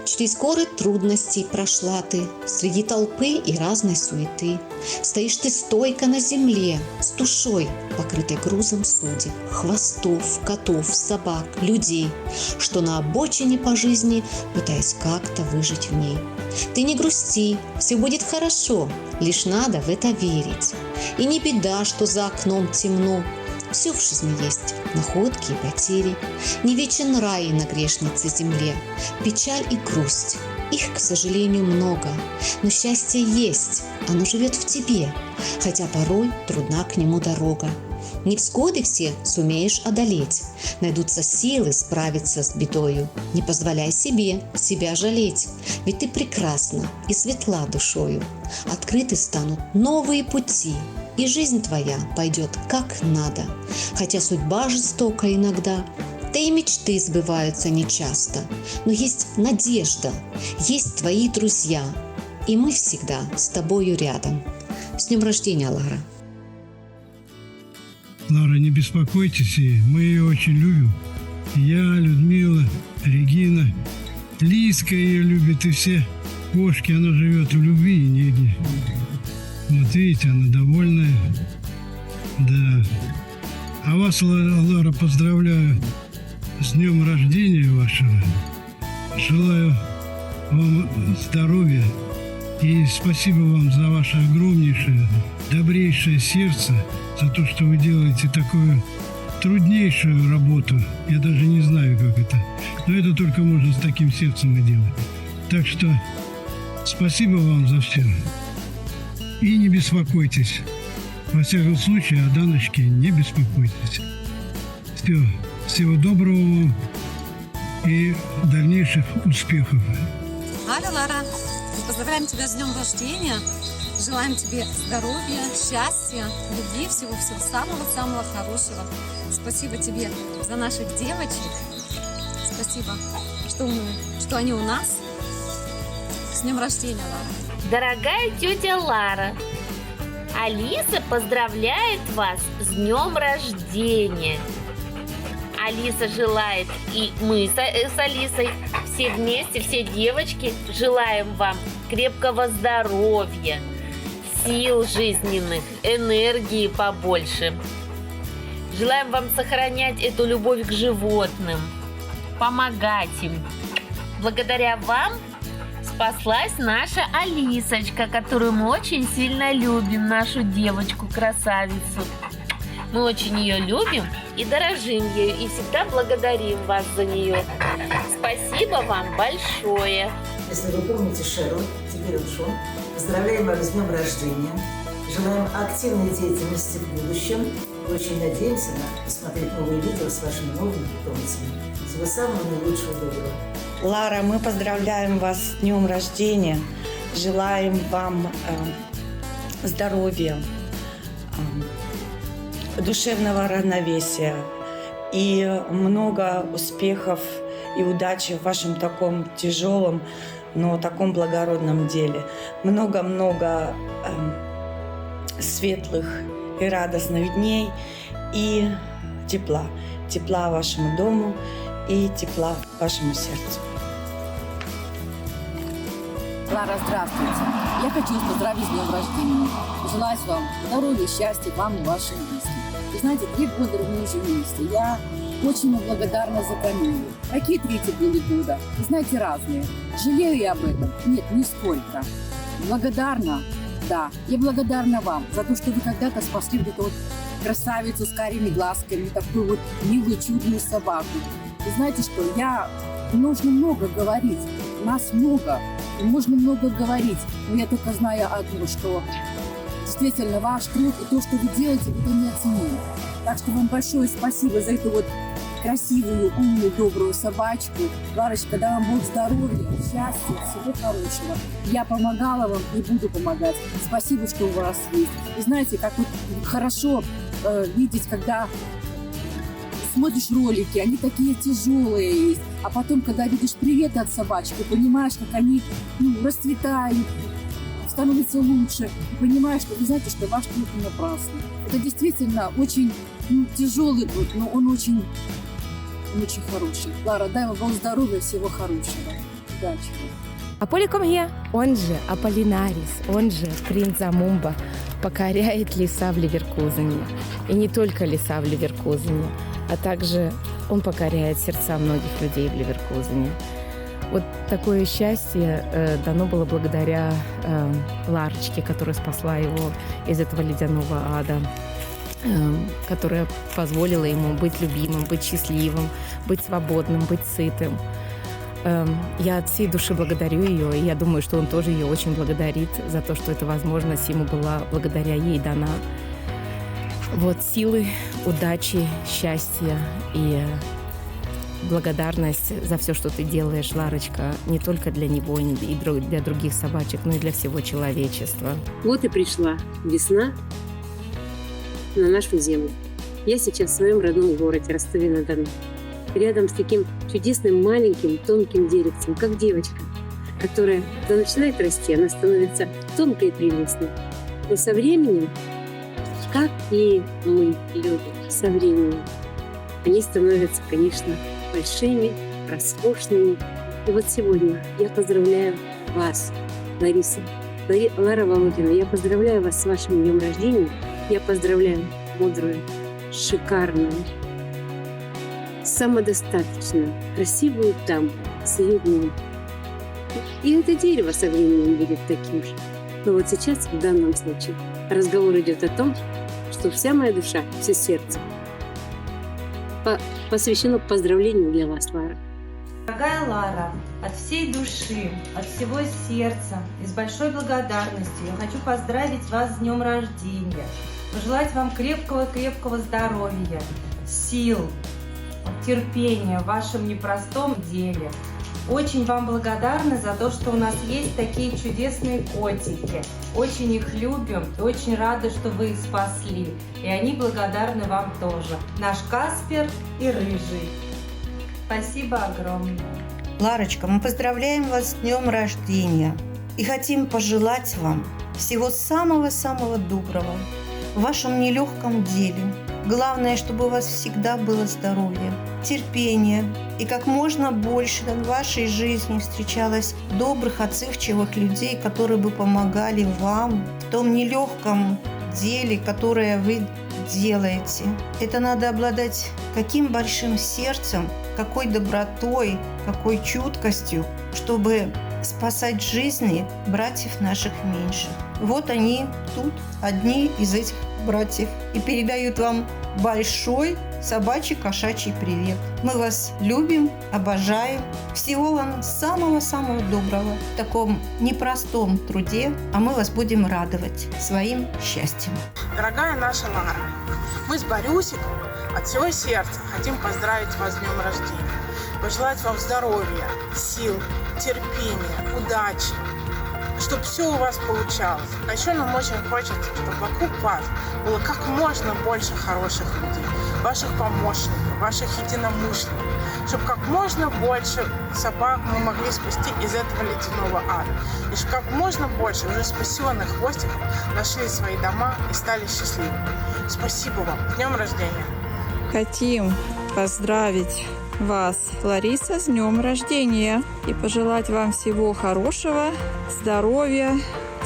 Через горы трудностей прошла ты, среди толпы и разной суеты. Стоишь ты стойко на земле, с душой, покрытой грузом судеб, хвостов, котов, собак, людей, что на обочине по жизни, пытаясь как-то выжить в ней. Ты не грусти, все будет хорошо, лишь надо в это верить. И не беда, что за окном темно, все в жизни есть, находки и потери. Не вечен рай на грешнице земле, печаль и грусть. Их, к сожалению, много, но счастье есть, оно живет в тебе, хотя порой трудна к нему дорога. Невзгоды все сумеешь одолеть, найдутся силы справиться с бедою. Не позволяй себе себя жалеть, ведь ты прекрасна и светла душою. Открыты станут новые пути, и жизнь твоя пойдет как надо. Хотя судьба жестока иногда, да и мечты сбываются нечасто. Но есть надежда, есть твои друзья, и мы всегда с тобою рядом. С днем рождения, Лара! Лара, не беспокойтесь, мы ее очень любим. Я, Людмила, Регина, Лизка ее любит, и все кошки. Она живет в любви и неге. Вот видите, она довольная. Да. А вас, Лара, поздравляю с днем рождения вашего. Желаю вам здоровья. И спасибо вам за ваше огромнейшее, добрейшее сердце, за то, что вы делаете такую труднейшую работу. Я даже не знаю, как это. Но это только можно с таким сердцем и делать. Так что спасибо вам за все. И не беспокойтесь. Во всяком случае, о Даночке не беспокойтесь. Все. Всего доброго вам и дальнейших успехов. Алло, Лара, мы поздравляем тебя с днем рождения. Желаем тебе здоровья, счастья, любви, всего-всего самого-самого хорошего. Спасибо тебе за наших девочек. Спасибо, что они у нас. С днем рождения, Лара. Дорогая тетя Лара, Алиса поздравляет вас с днем рождения. Алиса желает, и мы с Алисой, все вместе, все девочки, желаем вам крепкого здоровья, сил жизненных, энергии побольше. Желаем вам сохранять эту любовь к животным, помогать им. Благодаря вам спаслась наша Алисочка, которую мы очень сильно любим, нашу девочку-красавицу. Мы очень ее любим и дорожим ею, и всегда благодарим вас за нее. Спасибо вам большое. Если вы помните Шеру, теперь уж поздравляем вас с днем рождения. Желаем активной деятельности в будущем. И очень надеемся на посмотреть новые видео с вашими новыми питомцами. Всего самого наилучшего, доброго. Лара, мы поздравляем вас с днем рождения. Желаем вам здоровья, душевного равновесия и много успехов и удачи в вашем таком тяжелом, но таком благородном деле. Много-много светлых и радостных дней и тепла. Тепла вашему дому и тепла вашему сердцу. Лара, здравствуйте. Я хочу вас поздравить с днем рождения. Желаю вам здоровья, счастья вам и вашим близким. Вы знаете, 3 года мы уже вместе. Я очень вам благодарна за Камилу. Какие 3 были года? Вы знаете, разные. Жалею я об этом? Нет, нисколько. Благодарна? Да. Я благодарна вам за то, что вы когда-то спасли вот эту вот красавицу с карими глазками, такую вот милую, чудную собаку. Вы знаете, что нужно много говорить. Нас много. И можно много говорить. Но я только знаю одно, что действительно ваш труд и то, что вы делаете, это неоценимо. Так что вам большое спасибо за эту вот красивую, умную, добрую собачку. Ларочка, дай вам Бог здоровья, счастья, всего хорошего. Я помогала вам и буду помогать. Спасибо, что у вас есть. Вы знаете, как вот хорошо видеть, когда смотришь ролики, они такие тяжелые есть. А потом, когда видишь привет от собачки, понимаешь, как они расцветают, становится лучше. И понимаешь, что вы знаете, что ваш труд не напрасный. Это действительно очень тяжелый труд, но он очень хороший. Лара, дай вам здоровья, всего хорошего. удачи. Аполикомье, он же Аполлинарис, он же принц Замумба, покоряет леса в Ливеркузене. И не только леса в Ливеркузене, а также он покоряет сердца многих людей в Ливеркузене. Вот такое счастье дано было благодаря Ларочке, которая спасла его из этого ледяного ада, которая позволила ему быть любимым, быть счастливым, быть свободным, быть сытым. Я от всей души благодарю ее, и я думаю, что он тоже ее очень благодарит за то, что эта возможность ему была благодаря ей дана. Вот силы, удачи, счастья и благодарность за все, что ты делаешь, Ларочка, не только для него и для других собачек, но и для всего человечества. Вот и пришла весна на нашу землю. Я сейчас в своем родном городе Ростове-на-Дону. Рядом с таким чудесным маленьким тонким деревцем, как девочка, которая, когда начинает расти, она становится тонкой и прелестной. Но со временем, как и мы, люди, со временем, они становятся, конечно, большими, роскошными. И вот сегодня я поздравляю вас, Лариса, Лара Володина, я поздравляю вас с вашим днем рождения. Я поздравляю мудрую, шикарную, самодостаточную, красивую даму с ее днем. И это дерево со временем будет таким же. Но вот сейчас, в данном случае, разговор идет о том, что вся моя душа, все сердце посвящено поздравлению для вас, Лара. Дорогая Лара, от всей души, от всего сердца и с большой благодарностью я хочу поздравить вас с днем рождения, пожелать вам крепкого-крепкого здоровья, сил, терпения в вашем непростом деле. Очень вам благодарна за то, что у нас есть такие чудесные котики. Очень их любим и очень рады, что вы их спасли. И они благодарны вам тоже. Наш Каспер и Рыжий. Спасибо огромное. Ларочка, мы поздравляем вас с днем рождения и хотим пожелать вам всего самого-самого доброго в вашем нелегком деле. Главное, чтобы у вас всегда было здоровье, терпение и как можно больше в вашей жизни встречалось добрых, отзывчивых людей, которые бы помогали вам в том нелегком деле, которое вы делаете. Это надо обладать каким большим сердцем, какой добротой, какой чуткостью, чтобы спасать жизни братьев наших меньших. Вот они тут, одни из этих братьев, и передают вам большой собачий-кошачий привет. Мы вас любим, обожаем. Всего вам самого-самого доброго в таком непростом труде, а мы вас будем радовать своим счастьем. Дорогая наша Лара, мы с Борюсиком от всего сердца хотим поздравить вас с днем рождения, пожелать вам здоровья, сил, терпения, удачи, чтобы все у вас получалось. А еще нам очень хочется, чтобы вокруг вас было как можно больше хороших людей, ваших помощников, ваших единомышленников, чтобы как можно больше собак мы могли спасти из этого ледяного ада. И чтобы как можно больше уже спасенных хвостиков нашли свои дома и стали счастливыми. Спасибо вам. С днем рождения. Хотим поздравить вас, Лариса, с днем рождения и пожелать вам всего хорошего, здоровья,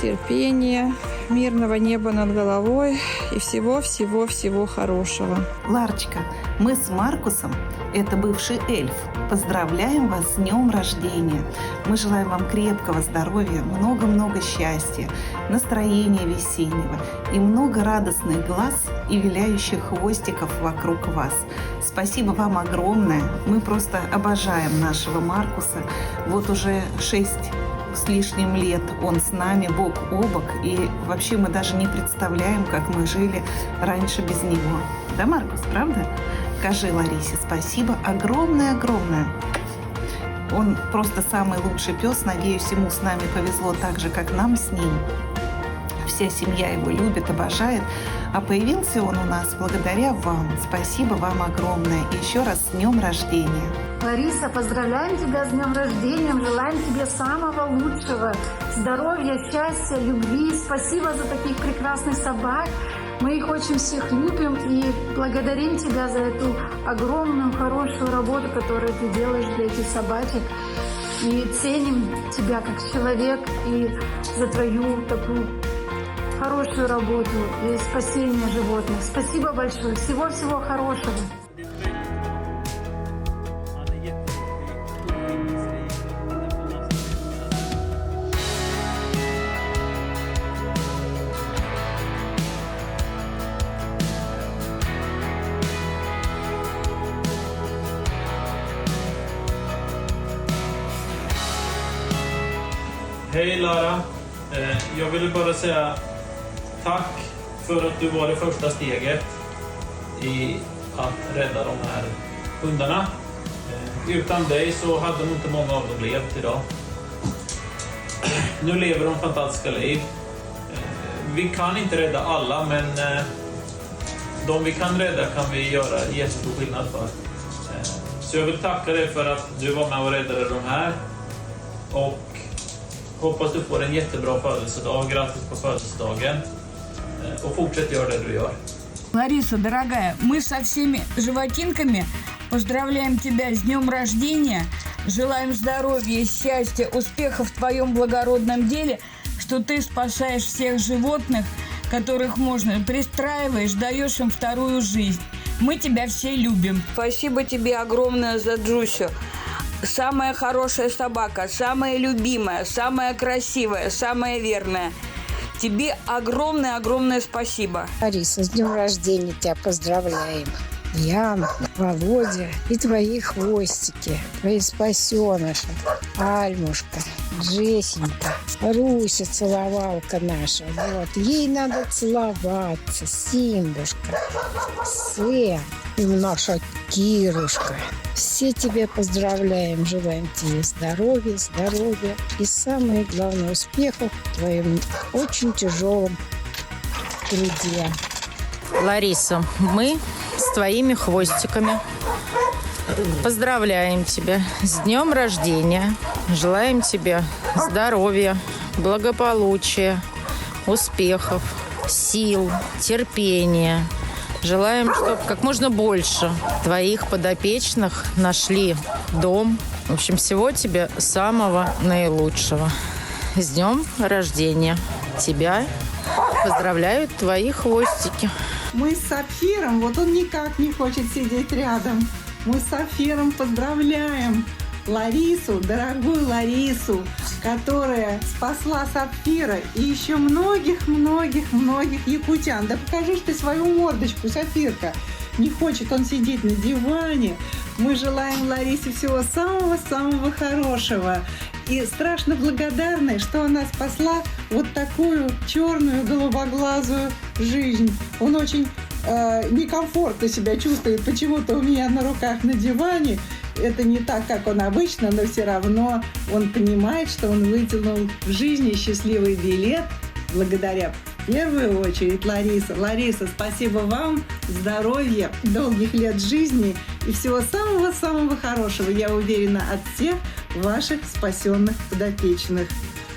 терпения, мирного неба над головой и всего-всего-всего хорошего. Ларочка, мы с Маркусом, это бывший эльф, поздравляем вас с днем рождения. Мы желаем вам крепкого здоровья, много-много счастья, настроения весеннего и много радостных глаз и виляющих хвостиков вокруг вас. Спасибо вам огромное. Мы просто обожаем нашего Маркуса. Вот уже 6 с лишним лет он с нами бок о бок, и вообще мы даже не представляем, как мы жили раньше без него. Да, Маркус, правда? Скажи Ларисе спасибо огромное-огромное. Он просто самый лучший пес. Надеюсь, ему с нами повезло так же, как нам с ним. Вся семья его любит, обожает. А появился он у нас благодаря вам. Спасибо вам огромное. И еще раз с днем рождения. Лариса, поздравляем тебя с днем рождения. Желаем тебе самого лучшего. Здоровья, счастья, любви. Спасибо за таких прекрасных собак. Мы их очень всех любим и благодарим тебя за эту огромную, хорошую работу, которую ты делаешь для этих собачек. И ценим тебя как человек и за твою такую хорошую работу и спасение животных. Спасибо большое. Всего-всего хорошего. Hej Lara, jag ville bara säga tack för att du var det första steget i att rädda de här hundarna. Utan dig så hade nog inte många av dem levt idag. Nu lever de fantastiska liv. Vi kan inte rädda alla, men de vi kan rädda kan vi göra jättestor skillnad för. Så jag vill tacka dig för att du var med och räddade de här. Och hoppas du får en jättebra födelsedag. Grattis på födelsedagen. Och fortsätt göra det du gör. Лариса, дорогая, мы со всеми животинками поздравляем тебя с днем рождения. Желаем здоровья, счастья, успехов в твоем благородном деле, что ты спасаешь всех животных, которых можно, пристраиваешь, даешь им вторую жизнь. Мы тебя все любим. Спасибо тебе огромное за Джусю. Самая хорошая собака, самая любимая, самая красивая, самая верная. Тебе огромное-огромное спасибо. Лариса, с днем рождения тебя поздравляем. Я, Володя и твои хвостики, твои спасеныши, Альмушка, Джессенька, Руся, целовалка наша. Вот. Ей надо целоваться, Симбушка, Сэм, и наша Кирушка. Все тебя поздравляем, желаем тебе здоровья, здоровья и самое главное успехов в твоем очень тяжелом труде. Лариса, мы с твоими хвостиками поздравляем тебя с днем рождения. Желаем тебе здоровья, благополучия, успехов, сил, терпения. Желаем, чтобы как можно больше твоих подопечных нашли дом. В общем, всего тебе самого наилучшего. С днем рождения. Тебя поздравляют твои хвостики. Мы с Сапфиром, вот он никак не хочет сидеть рядом. Мы с Сапфиром поздравляем Ларису, дорогую Ларису, которая спасла Сапфира и еще многих-многих-многих якутян. Да покажи ты свою мордочку, Сапфирка. Не хочет он сидеть на диване. Мы желаем Ларисе всего самого-самого хорошего. И страшно благодарны, что она спасла вот такую черную голубоглазую жизнь. Он очень некомфортно себя чувствует почему-то у меня на руках на диване. Это не так, как он обычно, но все равно он понимает, что он вытянул в жизни счастливый билет благодаря в первую очередь Ларисе. Лариса, спасибо вам, здоровья, долгих лет жизни и всего самого-самого хорошего, я уверена, от всех ваших спасенных подопечных.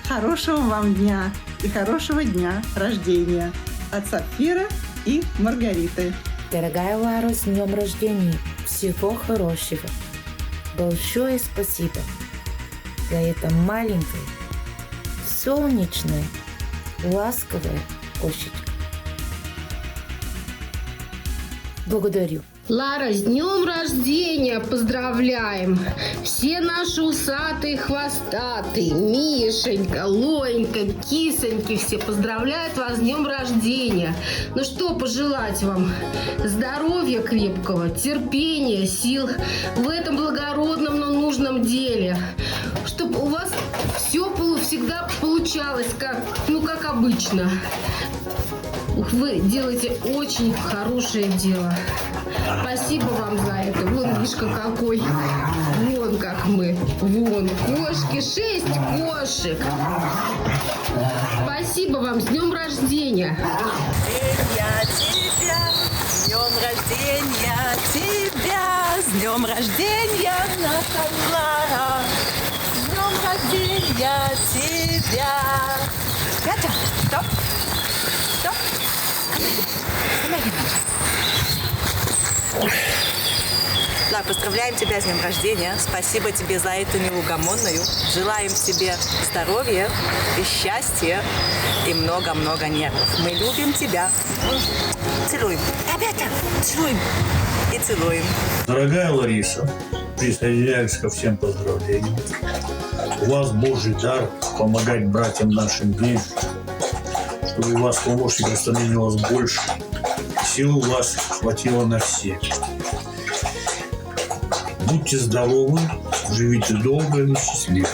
Хорошего вам дня и хорошего дня рождения от Сапфира и Маргариты. Дорогая Лара, с днем рождения! Всего хорошего! Большое спасибо за это маленькое, солнечное, ласковое кошечко. Благодарю. Лара, с днем рождения поздравляем! Все наши усатые, хвостатые, Мишенька, Лонька, Кисоньки, все поздравляют вас с днем рождения. Ну что пожелать вам? Здоровья крепкого, терпения, сил в этом благородном, но нужном деле. Чтобы у вас все всегда получалось, как обычно. Вы делаете очень хорошее дело. Спасибо вам за это. Вон, Мишка какой. Вон как мы. Вон, кошки, 6 кошек. Спасибо вам. С днем рождения. С днем рождения тебя. С днем рождения, наша Лара. С днем рождения тебя. Катя, стоп. Стоп. Останови. Да, поздравляем тебя с днем рождения. Спасибо тебе за эту неугомонную. Желаем тебе здоровья и счастья и много-много нервов. Мы любим тебя. Целуем. Ребята, целуем. И целуем. Дорогая Лариса, присоединяюсь ко всем поздравлениям. У вас Божий дар помогать братьям нашим ближе, чтобы у вас помощников становилось больше. Сил у вас хватило на всех. Будьте здоровы, живите долго и счастливо.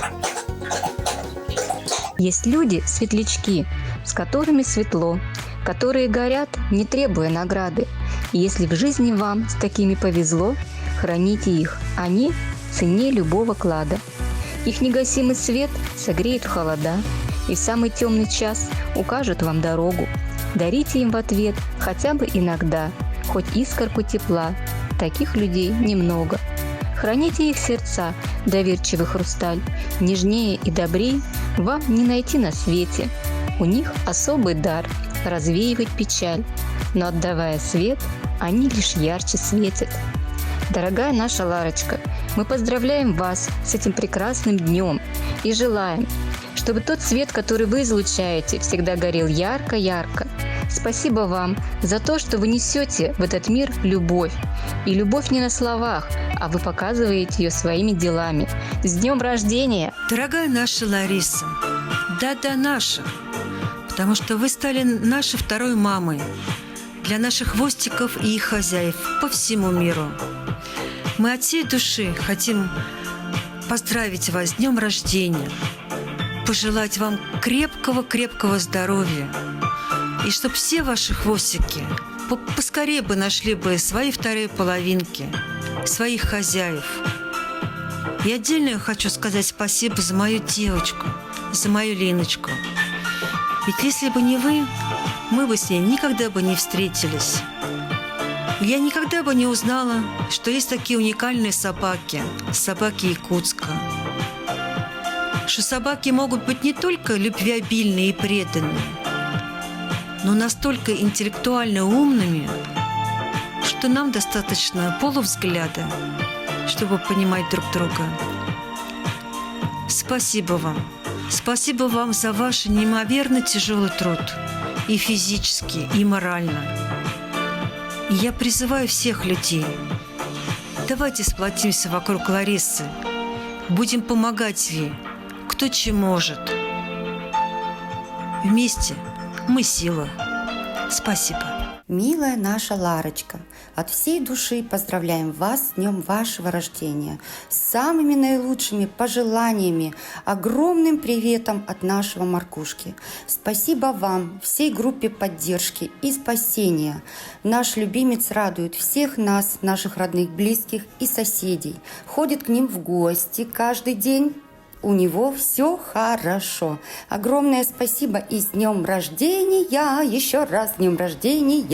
Есть люди, светлячки, с которыми светло, которые горят, не требуя награды. И если в жизни вам с такими повезло, храните их, они ценнее любого клада. Их негасимый свет согреет в холода, и в самый темный час укажет вам дорогу. Дарите им в ответ хотя бы иногда, хоть искорку тепла. Таких людей немного. Храните их сердца, доверчивый хрусталь. Нежнее и добрей вам не найти на свете. У них особый дар – развеивать печаль. Но отдавая свет, они лишь ярче светят. Дорогая наша Ларочка, мы поздравляем вас с этим прекрасным днем и желаем, чтобы тот свет, который вы излучаете, всегда горел ярко-ярко. Спасибо вам за то, что вы несете в этот мир любовь. И любовь не на словах, а вы показываете ее своими делами. С днем рождения! Дорогая наша Лариса, да-да, наша, потому что вы стали нашей второй мамой для наших хвостиков и их хозяев по всему миру. Мы от всей души хотим поздравить вас с днем рождения, пожелать вам крепкого-крепкого здоровья, и чтобы все ваши хвостики поскорее бы нашли бы свои вторые половинки, своих хозяев. И отдельно я хочу сказать спасибо за мою девочку, за мою Линочку. Ведь если бы не вы, мы бы с ней никогда бы не встретились. Я никогда бы не узнала, что есть такие уникальные собаки, собаки Якутска. Что собаки могут быть не только любвеобильные и преданные, но настолько интеллектуально умными, что нам достаточно полувзгляда, чтобы понимать друг друга. Спасибо вам. Спасибо вам за ваш неимоверно тяжелый труд и физически, и морально. И я призываю всех людей, давайте сплотимся вокруг Ларисы, будем помогать ей, кто чем может. Вместе мы сила. Спасибо. Милая наша Ларочка, от всей души поздравляем вас с днем вашего рождения, с самыми наилучшими пожеланиями, огромным приветом от нашего Маркушки. Спасибо вам, всей группе поддержки и спасения. Наш любимец радует всех нас, наших родных, близких и соседей. Ходит к ним в гости каждый день. У него все хорошо. Огромное спасибо и с днем рождения, еще раз с днем рождения.